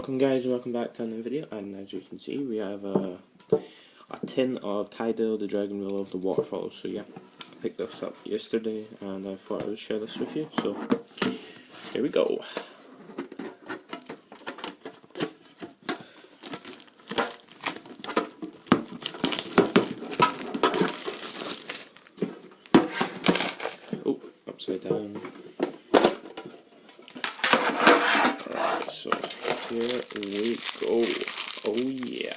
Welcome guys, welcome back to another video, and as you can see we have a tin of Tidal, the dragon wheel of the Waterfalls. So yeah, I picked this up yesterday and I thought I would share this with you, so here we go. Oh, upside down. Alright, so here we go. Oh yeah.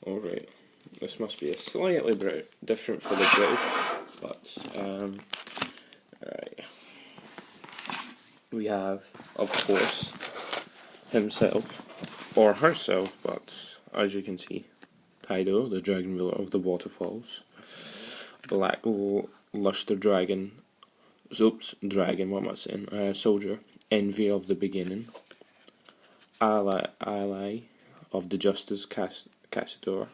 Alright, this must be a slightly different for the British, but alright. We have, of course, himself, or herself, but as you can see, Tidal, the dragon ruler of the Waterfalls. Black luster dragon, dragon, what am I saying? Soldier, envy of the beginning, ally of the Justice Cassador,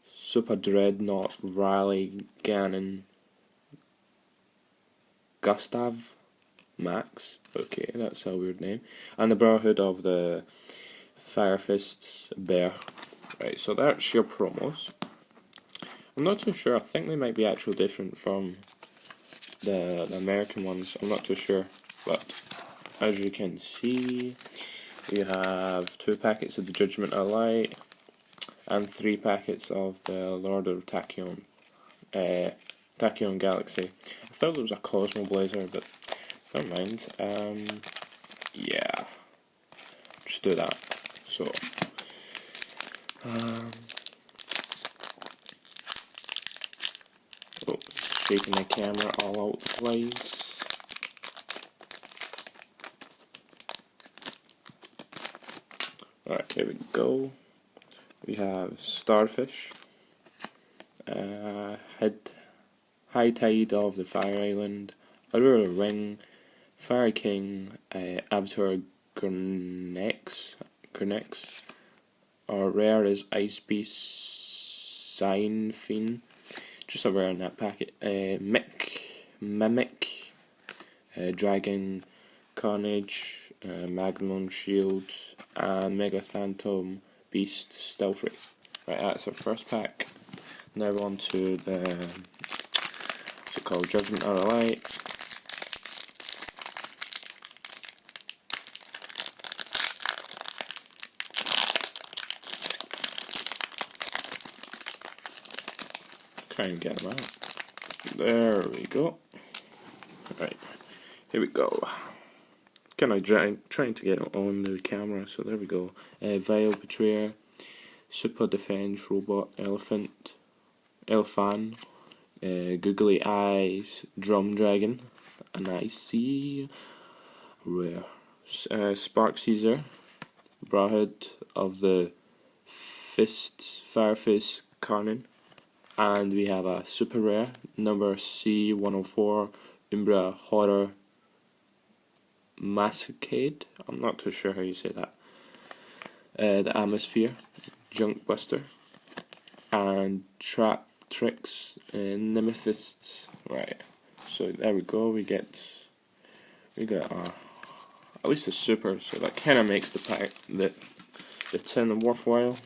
Super Dreadnought Raleigh Ganon Gustav Max, okay, that's a weird name, and the Brotherhood of the Firefist Bear. Right, so that's your promos. I'm not too sure, I think they might be actually different from the American ones, I'm not too sure, but as you can see, we have 2 packets of the Judgment of Light, and 3 packets of the Lord of Tachyon Galaxy. I thought there was a Cosmo Blazer, but never mind. Yeah, just do that. So, oh, shaking the camera all out the place. Alright, here we go. We have Starfish, High Tide of the Fire Island, Aurora Ring, Fire King, Avatar Cornex, or rare is Ice Beast Sign Fiend, just a rare in that packet, Mimic, Dragon Carnage, Magnum Shield, and Mega Phantom Beast Stealth Ray. Right, that's our first pack. Now on to the, what's it called, Judgment of the Light. Try and get them out. There we go. Right, here we go. Kind of trying to get it on the camera, so there we go. Vile Betrayer, Super Defense Robot Elephant, Elfan, Googly Eyes, Drum Dragon, and I see rare. Spark Caesar, Brotherhood of the Firefist Carnin, and we have a super rare, number C104, Umbra Horror Massacade, I'm not too sure how you say that. The Atmosphere, Junk Buster, and Trap Tricks, Nemethists. Right, so there we go. We got at least a super, so that kind of makes the pack the tin worthwhile.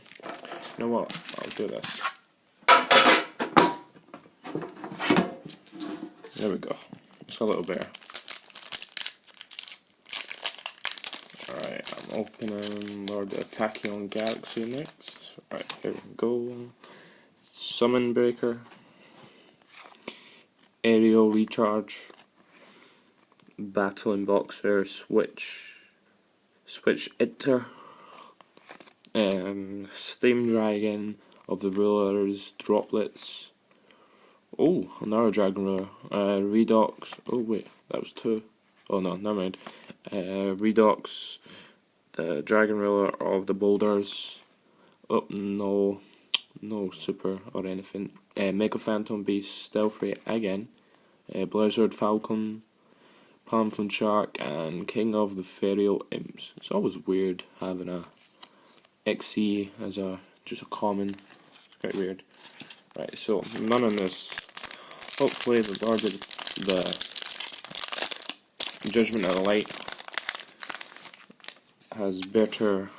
You know what? I'll do this. There we go. It's a little better. Alright, I'm opening Lord of Tachyon Galaxy next. Alright, here we go. Summon Breaker, Aerial Recharge, Battling Boxer, Switch Iter, Steam Dragon of the Rulers, Droplets. Oh, another Dragon Ruler. Redox. Oh wait, that was 2. Oh no, never mind. Redox, the Dragon Ruler of the Boulders. Oh no super or anything. Mega Phantom Beast, Stealth Ray again. Blizzard Falcon, Panther Shark, and King of the Ferial Imps. It's always weird having a XC as just a common. It's quite weird. Right, so none of this hopefully the Lord of the Judgment of the Light has better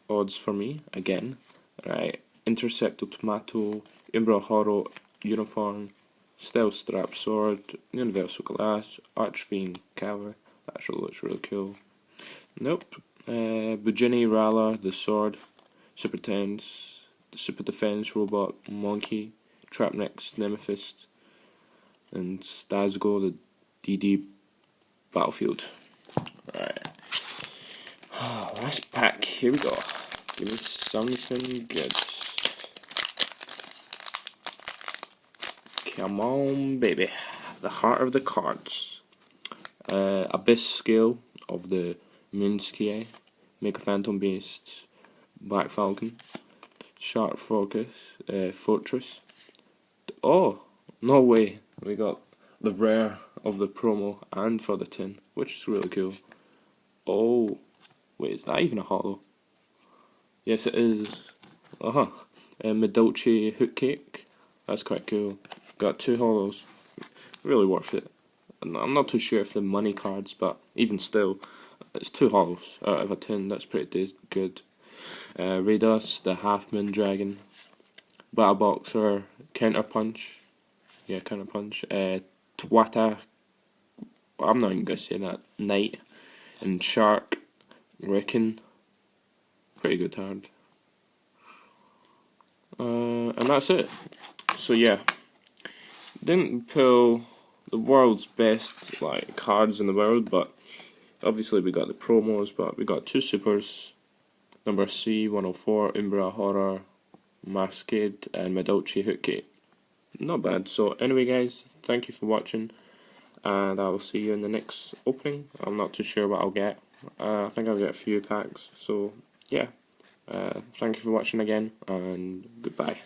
odds for me again. Right, Interceptor Tomato, Umbra Horror Uniform, Stealth Strap Sword, Universal Glass, Archfiend Cavalry. That actually looks really cool. Nope. Bujini Rala, the Sword, Super Tense, the Super Defense Robot, Monkey, Trapnex Nemesis, and Stasgo, the DD Battlefield. Right. Last pack, here we go. Give me something good. Come on, baby. The heart of the cards. Abyss Scale of the Moonsky, Make a Phantom Beast, Black Falcon, Sharp Focus, Fortress. Oh, no way. We got the rare of the promo and for the tin, which is really cool. Oh, wait, is that even a holo? Yes, it is. Medolce Hook Cake. That's quite cool. Got 2 holos. Really worth it. I'm not too sure if the money cards, but even still, it's 2 holos out of a tin. That's pretty good. Raidus, the Half Moon Dragon. Battle Boxer, Counter Punch. Yeah, Counter Punch. Twata. I'm not even gonna say that. Knight. And Shark. Reckon. Pretty good card. And that's it. So yeah, didn't pull the world's best cards in the world, but obviously we got the promos. But we got 2 supers, number C104, Umbra Horror, Masquerade, and Medolce Hookgate. Not bad. So anyway, guys, thank you for watching, and I will see you in the next opening. I'm not too sure what I'll get. I think I'll get a few packs. So yeah. Thank you for watching again, and goodbye.